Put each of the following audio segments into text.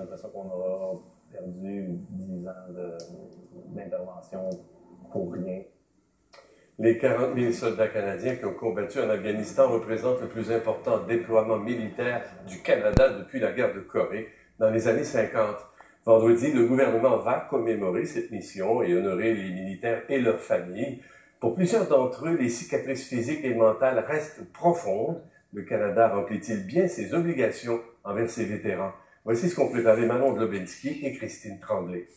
l'impression qu'on aura perdu 10 ans d'intervention pour rien. Les 40 000 soldats canadiens qui ont combattu en Afghanistan représentent le plus important déploiement militaire du Canada depuis la guerre de Corée dans les années 50. Vendredi, le gouvernement va commémorer cette mission et honorer les militaires et leurs familles. Pour plusieurs d'entre eux, les cicatrices physiques et mentales restent profondes. Le Canada remplit-il bien ses obligations envers ses vétérans? Voici ce qu'ont préparé Manon Globinski et Christine Tremblay.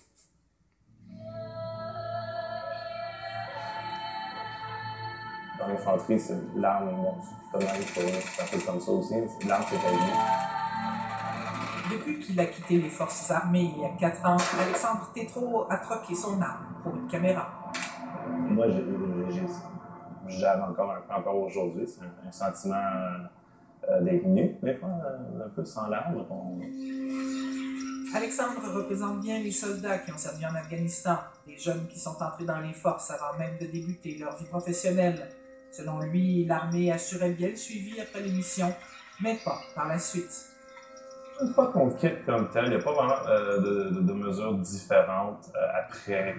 Dans l'infanterie, l'arme, bon, c'est un peu comme ça aussi, l'arme c'est ta vie. Depuis qu'il a quitté les forces armées il y a 4 ans, Alexandre Tétrault a troqué son arme pour une caméra. Moi, j'avais encore aujourd'hui, c'est un sentiment d'être nu, des fois, un peu sans larmes. Alexandre représente bien les soldats qui ont servi en Afghanistan, des jeunes qui sont entrés dans les forces avant même de débuter leur vie professionnelle. Selon lui, l'armée assurait bien le suivi après l'émission, mais pas par la suite. Une fois qu'on quitte comme tel, il n'y a pas vraiment de mesures différentes après.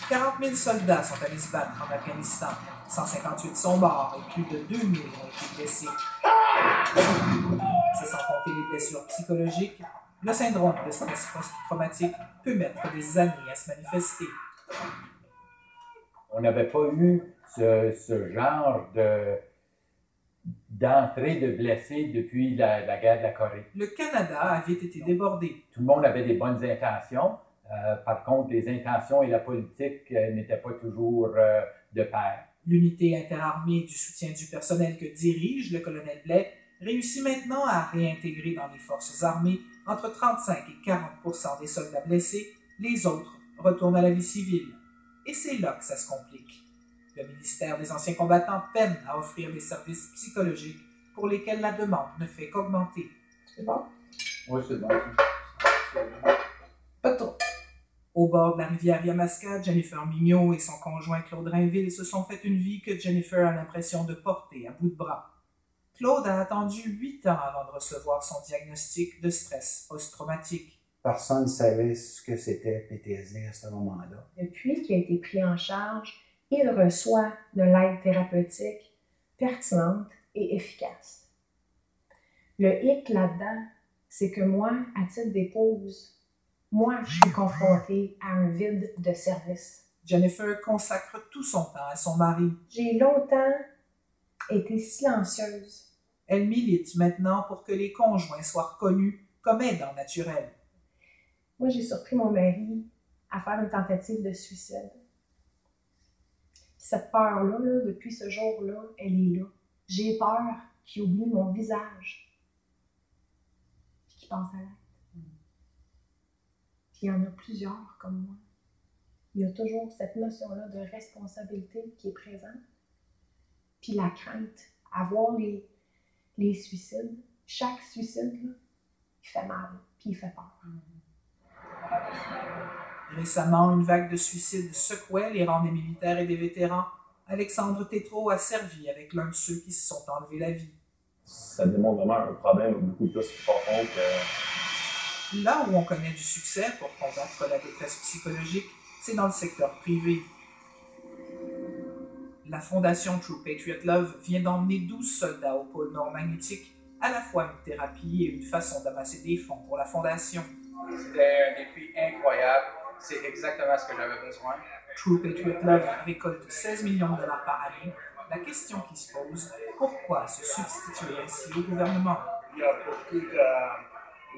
40 000 soldats sont allés se battre en Afghanistan. 158 sont morts et plus de 2 000 ont été blessés. C'est sans compter les blessures psychologiques. Le syndrome de stress post-traumatique peut mettre des années à se manifester. On n'avait pas eu ce genre d'entrée de blessés depuis la guerre de la Corée. Le Canada avait été débordé. Tout le monde avait des bonnes intentions. Par contre, les intentions et la politique n'étaient pas toujours de pair. L'unité interarmée du soutien du personnel que dirige le colonel Blais réussit maintenant à réintégrer dans les forces armées entre 35 et 40 des soldats blessés. Les autres retournent à la vie civile. Et c'est là que ça se complique. Le ministère des Anciens combattants peine à offrir des services psychologiques pour lesquels la demande ne fait qu'augmenter. C'est bon? Oui, c'est bon. Pas trop. Au bord de la rivière Yamaska, Jennifer Mignot et son conjoint Claude Rainville se sont fait une vie que Jennifer a l'impression de porter à bout de bras. Claude a attendu 8 ans avant de recevoir son diagnostic de stress post-traumatique. Personne ne savait ce que c'était PTSD à ce moment-là. Depuis qu'il a été pris en charge, il reçoit de l'aide thérapeutique pertinente et efficace. Le hic là-dedans, c'est que moi, à titre d'épouse, moi, je suis confrontée à un vide de service. Jennifer consacre tout son temps à son mari. J'ai longtemps été silencieuse. Elle milite maintenant pour que les conjoints soient reconnus comme aidants naturels. Moi, j'ai surpris mon mari à faire une tentative de suicide. Cette peur-là, depuis ce jour-là, elle est là. J'ai peur qu'il oublie mon visage. Puis qu'il pense à l'aide. Puis il y en a plusieurs comme moi. Il y a toujours cette notion-là de responsabilité qui est présente. Puis la crainte, à voir les suicides. Chaque suicide, là, il fait mal, puis il fait peur. Récemment, une vague de suicides secouait les rangs des militaires et des vétérans. Alexandre Tétrault a servi avec l'un de ceux qui se sont enlevés la vie. Ça démontre vraiment un problème beaucoup plus profond que... Là où on connaît du succès pour combattre la détresse psychologique, c'est dans le secteur privé. La fondation True Patriot Love vient d'emmener 12 soldats au pôle nord magnétique, à la fois une thérapie et une façon d'amasser des fonds pour la fondation. C'était un défi incroyable. C'est exactement ce que j'avais besoin. True Patriot Love récolte 16 millions de dollars par année. La question qui se pose, pourquoi se substituer ainsi au gouvernement? Il y a beaucoup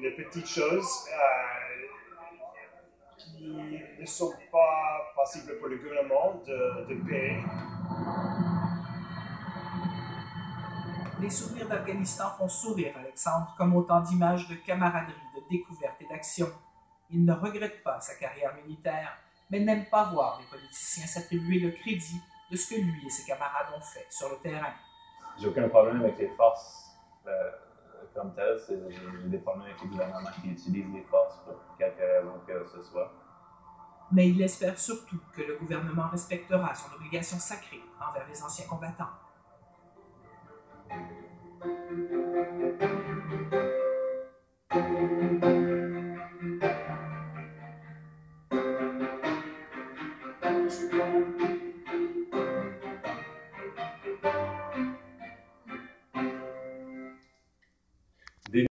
de petites choses qui ne sont pas possibles pour le gouvernement de payer. Les souvenirs d'Afghanistan font sourire Alexandre comme autant d'images de camaraderie, de découverte et d'action. Il ne regrette pas sa carrière militaire, mais n'aime pas voir les politiciens s'attribuer le crédit de ce que lui et ses camarades ont fait sur le terrain. J'ai aucun problème avec les forces comme telles. J'ai des problèmes avec les gouvernements qui utilisent les forces pour quelque raison que ce soit. Mais il espère surtout que le gouvernement respectera son obligation sacrée envers les anciens combattants.